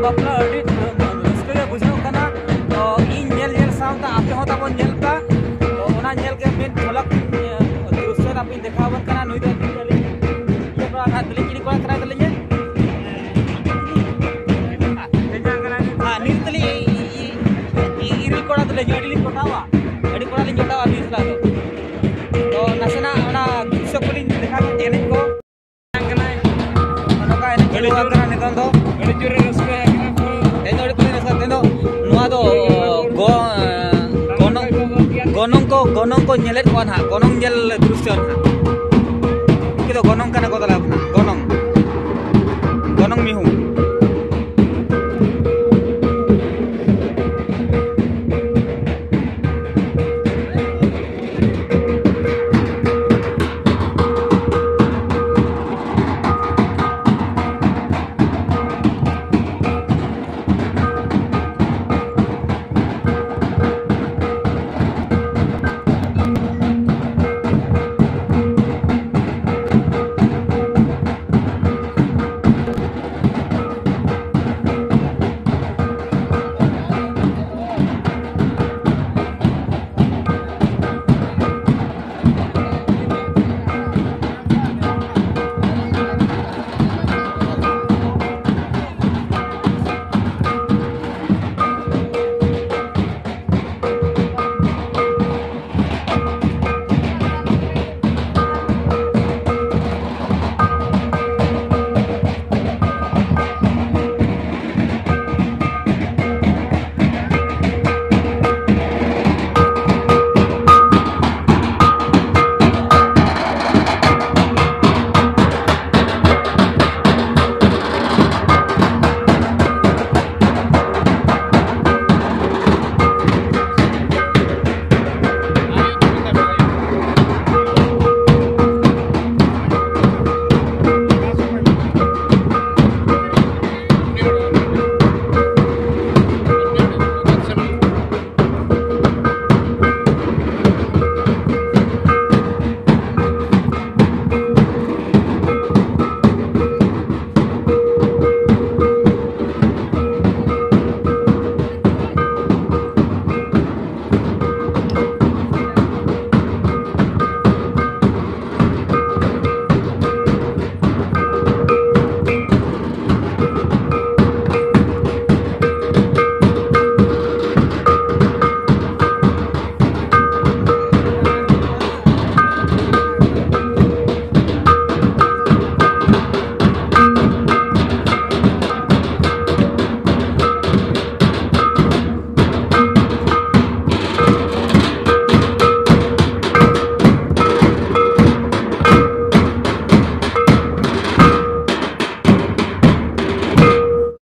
बापला अड़ी रस्के के बुझाव कना तो इन नेल सावता आपे होता बन नेल का तो ओना नेल के मेन झलक दृश्य आपे देखावन कना नुई दो ये बड़ा हाथ दली चिनी कोड़ा करा दले हां नीतली इरी कोड़ा दले अड़ी कोटावा अड़ी कोड़ा लिन जोटावा बिसला तो नसना ओना दृश्य को लिन देखा के एने को कना ओनका एने चलुआ कना नितन दो अड़ी जोरे रस्के एनो अड़ी कोने सा तेनो नुआ दो gonong ko nyelet ko na gonong nyel dृश्य ना कितो gonong kana ko dala gonong मिहु